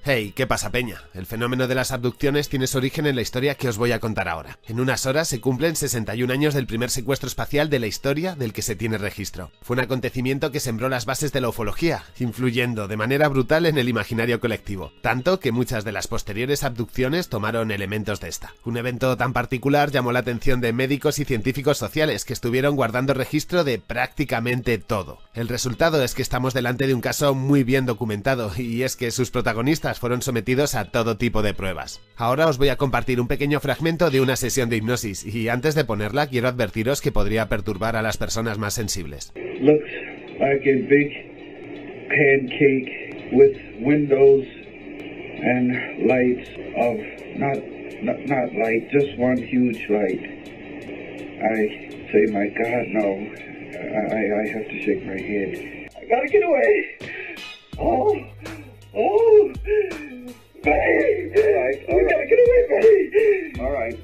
Hey, ¿qué pasa, peña? El fenómeno de las abducciones tiene su origen en la historia que os voy a contar ahora. En unas horas se cumplen 61 años del primer secuestro espacial de la historia del que se tiene registro. Fue un acontecimiento que sembró las bases de la ufología, influyendo de manera brutal en el imaginario colectivo, tanto que muchas de las posteriores abducciones tomaron elementos de esta. Un evento tan particular llamó la atención de médicos y científicos sociales que estuvieron guardando registro de prácticamente todo. El resultado es que estamos delante de un caso muy bien documentado, y es que sus protagonistas fueron sometidos a todo tipo de pruebas. Ahora os voy a compartir un pequeño fragmento de una sesión de hipnosis, y antes de ponerla quiero advertiros que podría perturbar a las personas más sensibles. Looks like a big pancake with windows and lights of not light, just one huge light. I say, my God, no. I have to shake my head. I gotta get away. Oh, Faye! You gotta get away, Faye! All right,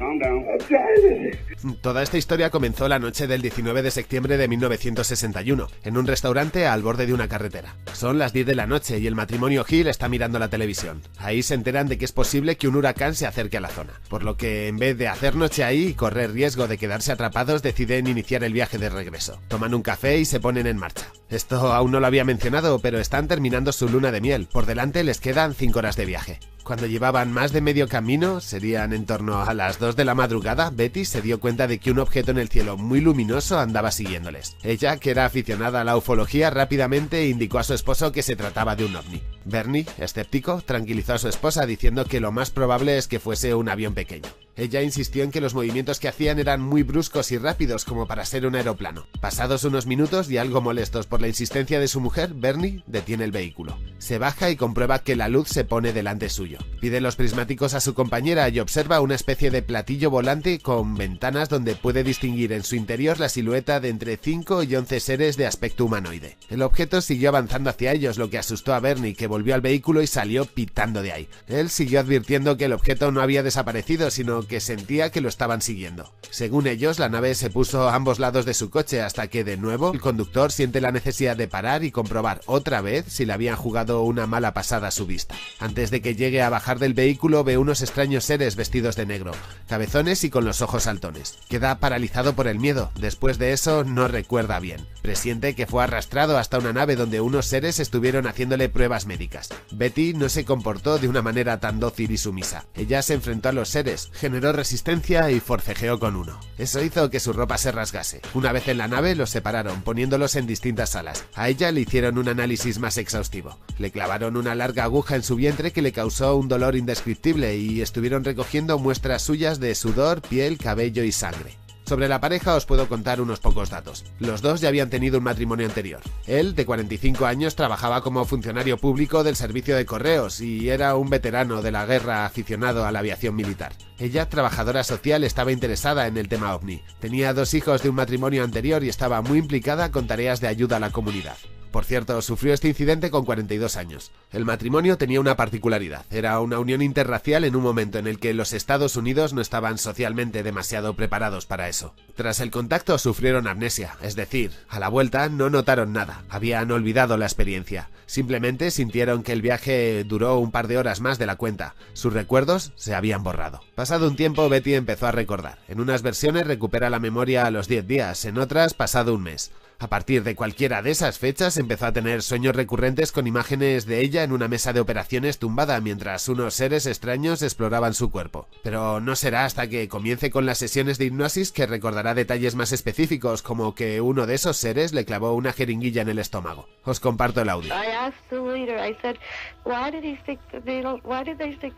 calm down. I'm driving. Toda esta historia comenzó la noche del 19 de septiembre de 1961, en un restaurante al borde de una carretera. Son las 10 de la noche y el matrimonio Hill está mirando la televisión. Ahí se enteran de que es posible que un huracán se acerque a la zona, por lo que en vez de hacer noche ahí y correr riesgo de quedarse atrapados, deciden iniciar el viaje de regreso. Toman un café y se ponen en marcha. Esto aún no lo había mencionado, pero están terminando su luna de miel. Por delante les quedan 5 horas de viaje. Cuando llevaban más de medio camino, serían en torno a las 2 de la madrugada, Betty se dio cuenta de que un objeto en el cielo muy luminoso andaba siguiéndoles. Ella, que era aficionada a la ufología, rápidamente indicó a su esposo que se trataba de un ovni. Bernie, escéptico, tranquilizó a su esposa diciendo que lo más probable es que fuese un avión pequeño. Ella insistió en que los movimientos que hacían eran muy bruscos y rápidos como para ser un aeroplano. Pasados unos minutos y algo molestos por la insistencia de su mujer, Bernie detiene el vehículo. Se baja y comprueba que la luz se pone delante suyo. Pide los prismáticos a su compañera y observa una especie de platillo volante con ventanas donde puede distinguir en su interior la silueta de entre 5 y 11 seres de aspecto humanoide. El objeto siguió avanzando hacia ellos, lo que asustó a Bernie, que volvió al vehículo y salió pitando de ahí. Él siguió advirtiendo que el objeto no había desaparecido, sino que sentía que lo estaban siguiendo. Según ellos, la nave se puso a ambos lados de su coche hasta que, de nuevo, el conductor siente la necesidad de parar y comprobar otra vez si le habían jugado una mala pasada a su vista. Antes de que llegue a bajar del vehículo, ve unos extraños seres vestidos de negro, cabezones y con los ojos saltones. Queda paralizado por el miedo. Después de eso, no recuerda bien. Presiente que fue arrastrado hasta una nave donde unos seres estuvieron haciéndole pruebas médicas. Betty no se comportó de una manera tan dócil y sumisa. Ella se enfrentó a los seres, generó resistencia y forcejeó con uno. Eso hizo que su ropa se rasgase. Una vez en la nave, los separaron, poniéndolos en distintas salas. A ella le hicieron un análisis más exhaustivo. Le clavaron una larga aguja en su vientre que le causó un dolor indescriptible y estuvieron recogiendo muestras suyas de sudor, piel, cabello y sangre. Sobre la pareja os puedo contar unos pocos datos. Los dos ya habían tenido un matrimonio anterior. Él, de 45 años, trabajaba como funcionario público del servicio de correos y era un veterano de la guerra aficionado a la aviación militar. Ella, trabajadora social, estaba interesada en el tema ovni. Tenía 2 hijos de un matrimonio anterior y estaba muy implicada con tareas de ayuda a la comunidad. Por cierto, sufrió este incidente con 42 años. El matrimonio tenía una particularidad. Era una unión interracial en un momento en el que los Estados Unidos no estaban socialmente demasiado preparados para eso. Tras el contacto sufrieron amnesia, es decir, a la vuelta no notaron nada. Habían olvidado la experiencia. Simplemente sintieron que el viaje duró un par de horas más de la cuenta. Sus recuerdos se habían borrado. Pasado un tiempo, Betty empezó a recordar. En unas versiones recupera la memoria a los 10 días, en otras pasado un mes. A partir de cualquiera de esas fechas empezó a tener sueños recurrentes con imágenes de ella en una mesa de operaciones tumbada mientras unos seres extraños exploraban su cuerpo. Pero no será hasta que comience con las sesiones de hipnosis que recordará detalles más específicos, como que uno de esos seres le clavó una jeringuilla en el estómago. Os comparto el audio. I asked the leader, I said, why did they stick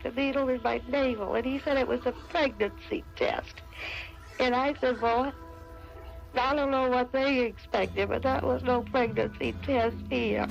the needle in my navel? And he said it was a pregnancy test. And I said, well, I don't know what they expected, but that was no pregnancy test here.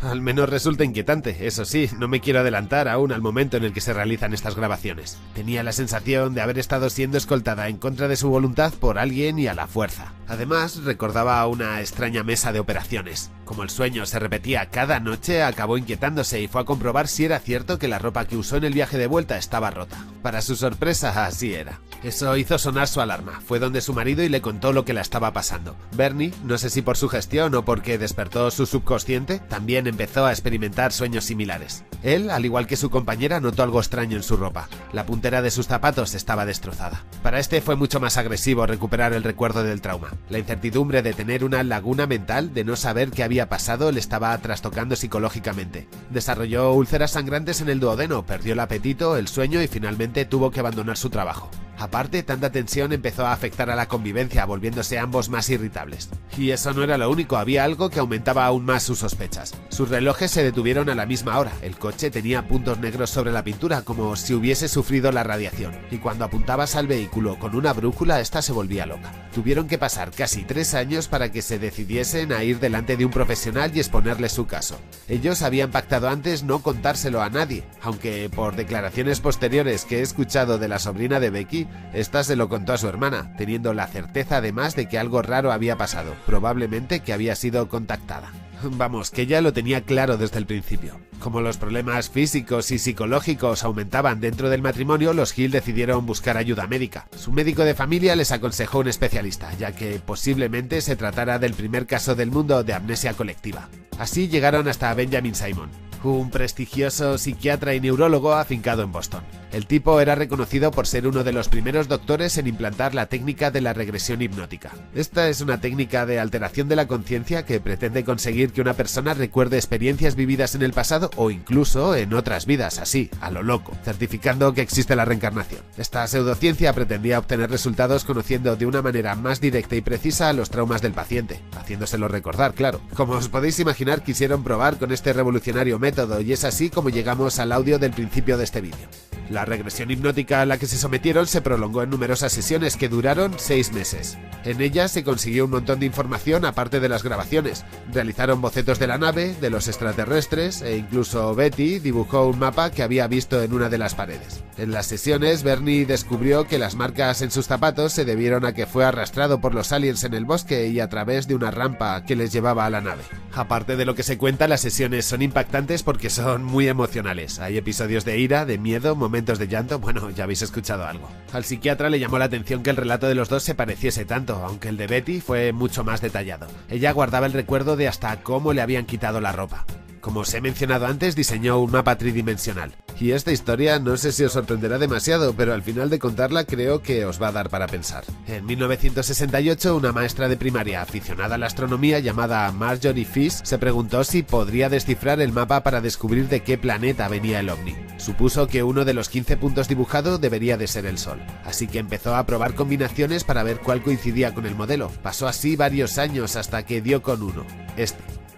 Al menos resulta inquietante, eso sí, no me quiero adelantar aún al momento en el que se realizan estas grabaciones. Tenía la sensación de haber estado siendo escoltada en contra de su voluntad por alguien y a la fuerza. Además, recordaba una extraña mesa de operaciones. Como el sueño se repetía cada noche, acabó inquietándose y fue a comprobar si era cierto que la ropa que usó en el viaje de vuelta estaba rota. Para su sorpresa, así era. Eso hizo sonar su alarma. Fue donde su marido y le contó lo que la estaba pasando. Bernie, no sé si por su gestión o porque despertó su subconsciente, también empezó a experimentar sueños similares. Él, al igual que su compañera, notó algo extraño en su ropa. La puntera de sus zapatos estaba destrozada. Para este fue mucho más agresivo recuperar el recuerdo del trauma. La incertidumbre de tener una laguna mental, de no saber qué había pasado, le estaba trastocando psicológicamente. Desarrolló úlceras sangrantes en el duodeno, perdió el apetito, el sueño y finalmente tuvo que abandonar su trabajo. Aparte, tanta tensión empezó a afectar a la convivencia, volviéndose ambos más irritables. Y eso no era lo único, había algo que aumentaba aún más sus sospechas. Sus relojes se detuvieron a la misma hora, el coche tenía puntos negros sobre la pintura, como si hubiese sufrido la radiación, y cuando apuntabas al vehículo con una brújula, esta se volvía loca. Tuvieron que pasar casi 3 años para que se decidiesen a ir delante de un profesional y exponerle su caso. Ellos habían pactado antes no contárselo a nadie, aunque por declaraciones posteriores que he escuchado de la sobrina de Becky, esta se lo contó a su hermana, teniendo la certeza además de que algo raro había pasado, probablemente que había sido contactada. Vamos, que ella lo tenía claro desde el principio. Como los problemas físicos y psicológicos aumentaban dentro del matrimonio, los Hill decidieron buscar ayuda médica. Su médico de familia les aconsejó un especialista, ya que posiblemente se tratara del primer caso del mundo de amnesia colectiva. Así llegaron hasta Benjamin Simon, un prestigioso psiquiatra y neurólogo afincado en Boston. El tipo era reconocido por ser uno de los primeros doctores en implantar la técnica de la regresión hipnótica. Esta es una técnica de alteración de la conciencia que pretende conseguir que una persona recuerde experiencias vividas en el pasado o incluso en otras vidas, así, a lo loco, certificando que existe la reencarnación. Esta pseudociencia pretendía obtener resultados conociendo de una manera más directa y precisa los traumas del paciente, haciéndoselo recordar, claro. Como os podéis imaginar, quisieron probar con este revolucionario método y es así como llegamos al audio del principio de este vídeo. La regresión hipnótica a la que se sometieron se prolongó en numerosas sesiones que duraron 6 meses. En ellas se consiguió un montón de información aparte de las grabaciones. Realizaron bocetos de la nave, de los extraterrestres e incluso Betty dibujó un mapa que había visto en una de las paredes. En las sesiones, Bernie descubrió que las marcas en sus zapatos se debieron a que fue arrastrado por los aliens en el bosque y a través de una rampa que les llevaba a la nave. Aparte de lo que se cuenta, las sesiones son impactantes porque son muy emocionales. Hay episodios de ira, de miedo, momentos de llanto, bueno, ya habéis escuchado algo. Al psiquiatra le llamó la atención que el relato de los dos se pareciese tanto, aunque el de Betty fue mucho más detallado. Ella guardaba el recuerdo de hasta cómo le habían quitado la ropa. Como os he mencionado antes, diseñó un mapa tridimensional. Y esta historia no sé si os sorprenderá demasiado, pero al final de contarla creo que os va a dar para pensar. En 1968, una maestra de primaria aficionada a la astronomía llamada Marjorie Fish se preguntó si podría descifrar el mapa para descubrir de qué planeta venía el ovni. Supuso que uno de los 15 puntos dibujado debería de ser el Sol, así que empezó a probar combinaciones para ver cuál coincidía con el modelo. Pasó así varios años hasta que dio con uno,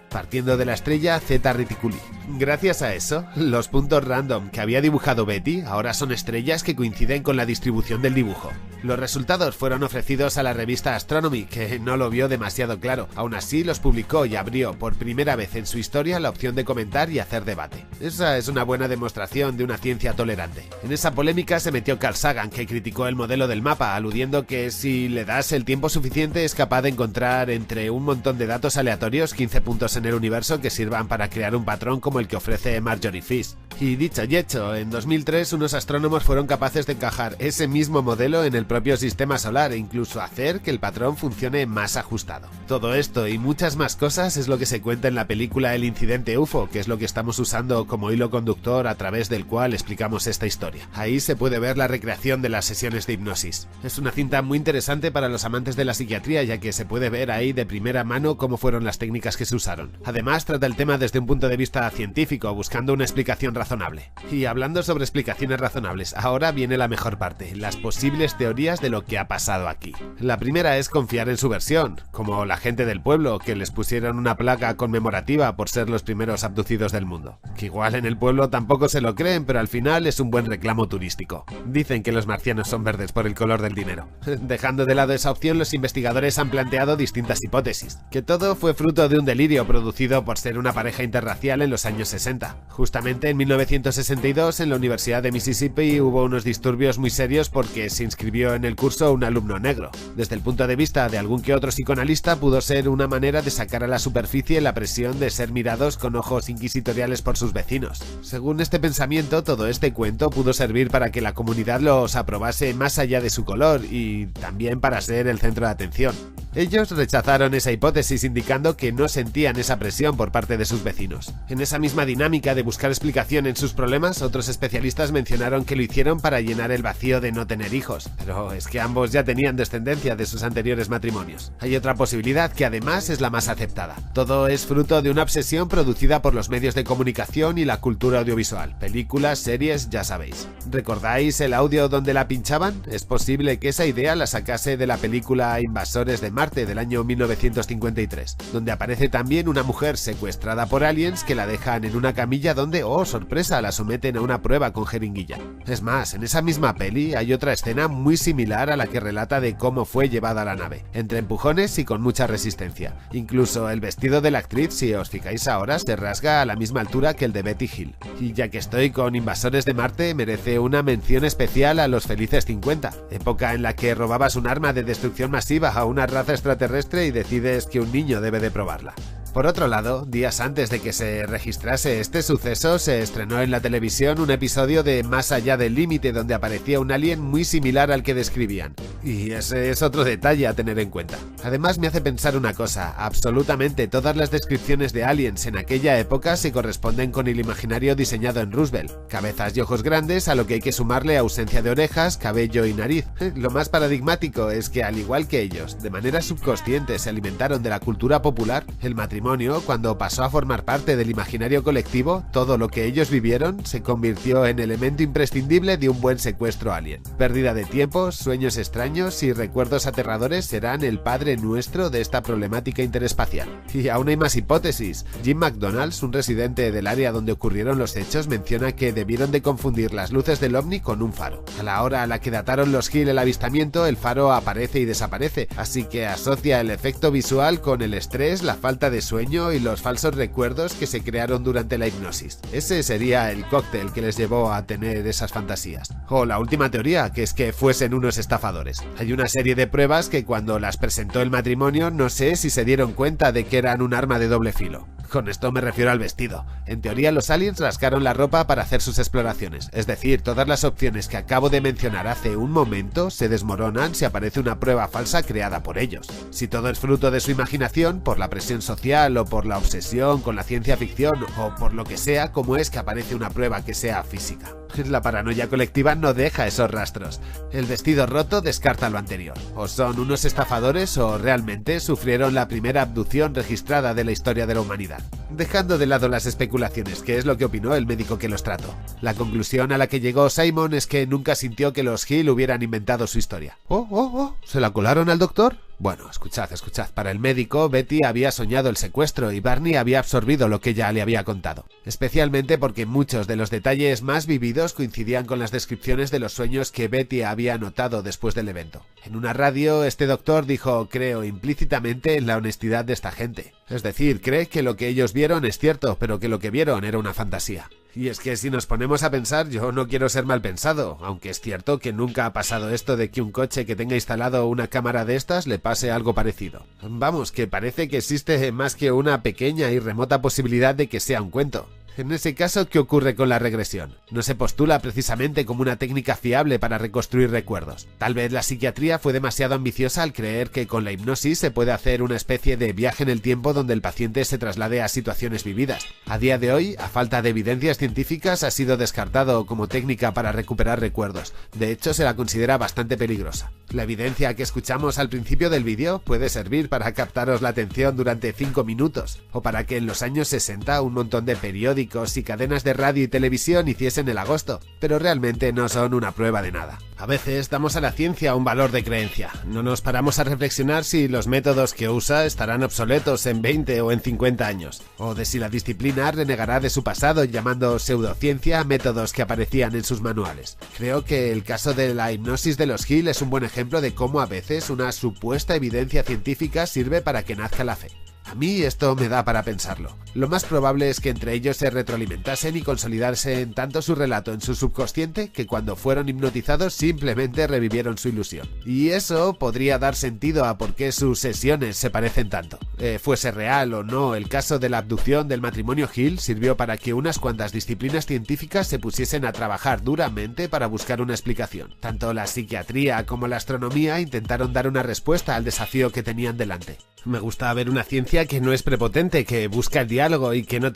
partiendo de la estrella Zeta Reticuli. Gracias a eso, los puntos random que había dibujado Betty ahora son estrellas que coinciden con la distribución del dibujo. Los resultados fueron ofrecidos a la revista Astronomy, que no lo vio demasiado claro. Aún así, los publicó y abrió por primera vez en su historia la opción de comentar y hacer debate. Esa es una buena demostración de una ciencia tolerante. En esa polémica se metió Carl Sagan, que criticó el modelo del mapa, aludiendo que si le das el tiempo suficiente es capaz de encontrar entre un montón de datos aleatorios 15 puntos en el universo que sirvan para crear un patrón como el que ofrece Marjorie Fish. Y dicho y hecho, en 2003 unos astrónomos fueron capaces de encajar ese mismo modelo en el propio sistema solar e incluso hacer que el patrón funcione más ajustado. Todo esto y muchas más cosas es lo que se cuenta en la película El Incidente UFO, que es lo que estamos usando como hilo conductor a través del cual explicamos esta historia. Ahí se puede ver la recreación de las sesiones de hipnosis. Es una cinta muy interesante para los amantes de la psiquiatría, ya que se puede ver ahí de primera mano cómo fueron las técnicas que se usaron. Además, trata el tema desde un punto de vista científico, buscando una explicación razonable. Y hablando sobre explicaciones razonables, ahora viene la mejor parte, las posibles teorías de lo que ha pasado aquí. La primera es confiar en su versión, como la gente del pueblo, que les pusieron una placa conmemorativa por ser los primeros abducidos del mundo. Que igual en el pueblo tampoco se lo creen, pero al final es un buen reclamo turístico. Dicen que los marcianos son verdes por el color del dinero. Dejando de lado esa opción, los investigadores han planteado distintas hipótesis. Que todo fue fruto de un delirio producido por ser una pareja interracial en los años 60. Justamente en 1962, en la Universidad de Mississippi hubo unos disturbios muy serios porque se inscribió en el curso un alumno negro. Desde el punto de vista de algún que otro psicoanalista, pudo ser una manera de sacar a la superficie la presión de ser mirados con ojos inquisitoriales por sus vecinos. Según este pensamiento, todo este cuento pudo servir para que la comunidad los aprobase más allá de su color y también para ser el centro de atención. Ellos rechazaron esa hipótesis, indicando que no sentían esa presión por parte de sus vecinos. En esa misma dinámica de buscar explicación en sus problemas, otros especialistas mencionaron que lo hicieron para llenar el vacío de no tener hijos, pero es que ambos ya tenían descendencia de sus anteriores matrimonios. Hay otra posibilidad que además es la más aceptada. Todo es fruto de una obsesión producida por los medios de comunicación y la cultura audiovisual. Películas, series, ya sabéis. ¿Recordáis el audio donde la pinchaban? Es posible que esa idea la sacase de la película Invasores de Marte del año 1953, donde aparece también una mujer secuestrada por aliens que la dejan en una camilla donde, oh sorpresa, la someten a una prueba con jeringuilla. Es más, en esa misma peli hay otra escena muy similar a la que relata de cómo fue llevada a la nave, entre empujones y con mucha resistencia. Incluso el vestido de la actriz, si os fijáis ahora, se rasga a la misma altura que el de Betty Hill. Y ya que estoy con Invasores de Marte, merece una mención especial a los felices 50, época en la que robabas un arma de destrucción masiva a una raza extraterrestre y decides que un niño debe de probarla. Por otro lado, días antes de que se registrase este suceso, se estrenó en la televisión un episodio de Más allá del límite, donde aparecía un alien muy similar al que describían. Y ese es otro detalle a tener en cuenta. Además, me hace pensar una cosa: absolutamente todas las descripciones de aliens en aquella época se corresponden con el imaginario diseñado en Roosevelt. Cabezas y ojos grandes, a lo que hay que sumarle ausencia de orejas, cabello y nariz. Lo más paradigmático es que, al igual que ellos, de manera subconsciente se alimentaron de la cultura popular, el matrimonio, cuando pasó a formar parte del imaginario colectivo, todo lo que ellos vivieron se convirtió en elemento imprescindible de un buen secuestro alien. Pérdida de tiempo, sueños extraños y recuerdos aterradores serán el padre nuestro de esta problemática interespacial. Y aún hay más hipótesis. Jim McDonald's, un residente del área donde ocurrieron los hechos, menciona que debieron de confundir las luces del ovni con un faro. A la hora a la que dataron los Hill el avistamiento, el faro aparece y desaparece, así que asocia el efecto visual con el estrés, la falta de sueño y los falsos recuerdos que se crearon durante la hipnosis. Ese sería el cóctel que les llevó a tener esas fantasías. O la última teoría, que es que fuesen unos estafadores. Hay una serie de pruebas que cuando las presentó el matrimonio no sé si se dieron cuenta de que eran un arma de doble filo. Con esto me refiero al vestido. En teoría, los aliens rasgaron la ropa para hacer sus exploraciones, es decir, todas las opciones que acabo de mencionar hace un momento se desmoronan si aparece una prueba falsa creada por ellos. Si todo es fruto de su imaginación, por la presión social o por la obsesión con la ciencia ficción o por lo que sea, ¿cómo es que aparece una prueba que sea física? La paranoia colectiva no deja esos rastros. El vestido roto descarta lo anterior. O son unos estafadores o realmente sufrieron la primera abducción registrada de la historia de la humanidad. Dejando de lado las especulaciones, ¿qué es lo que opinó el médico que los trató? La conclusión a la que llegó Simon es que nunca sintió que los Hill hubieran inventado su historia. ¿Se la colaron al doctor? Bueno, escuchad. Para el médico, Betty había soñado el secuestro y Barney había absorbido lo que ella le había contado. Especialmente porque muchos de los detalles más vividos coincidían con las descripciones de los sueños que Betty había notado después del evento. En una radio, este doctor dijo: creo implícitamente en la honestidad de esta gente. Es decir, cree que lo que ellos vieron es cierto, pero que lo que vieron era una fantasía. Y es que si nos ponemos a pensar, yo no quiero ser mal pensado, aunque es cierto que nunca ha pasado esto de que un coche que tenga instalado una cámara de estas le pase algo parecido. Vamos, que parece que existe más que una pequeña y remota posibilidad de que sea un cuento. En ese caso, ¿qué ocurre con la regresión? No se postula precisamente como una técnica fiable para reconstruir recuerdos. Tal vez la psiquiatría fue demasiado ambiciosa al creer que con la hipnosis se puede hacer una especie de viaje en el tiempo donde el paciente se traslade a situaciones vividas. A día de hoy, a falta de evidencias científicas, ha sido descartado como técnica para recuperar recuerdos. De hecho, se la considera bastante peligrosa. La evidencia que escuchamos al principio del vídeo puede servir para captaros la atención durante 5 minutos, o para que en los años 60 un montón de periódicos y cadenas de radio y televisión hiciesen el agosto, pero realmente no son una prueba de nada. A veces damos a la ciencia un valor de creencia. No nos paramos a reflexionar si los métodos que usa estarán obsoletos en 20 o en 50 años, o de si la disciplina renegará de su pasado llamando pseudociencia a métodos que aparecían en sus manuales. Creo que el caso de la hipnosis de los Hill es un buen ejemplo de cómo a veces una supuesta evidencia científica sirve para que nazca la fe. A mí esto me da para pensarlo. Lo más probable es que entre ellos se retroalimentasen y consolidasen tanto su relato en su subconsciente que cuando fueron hipnotizados simplemente revivieron su ilusión. Y eso podría dar sentido a por qué sus sesiones se parecen tanto. Fuese real o no, el caso de la abducción del matrimonio Hill sirvió para que unas cuantas disciplinas científicas se pusiesen a trabajar duramente para buscar una explicación. Tanto la psiquiatría como la astronomía intentaron dar una respuesta al desafío que tenían delante. Me gusta ver una ciencia que no es prepotente, que busca el diálogo y que no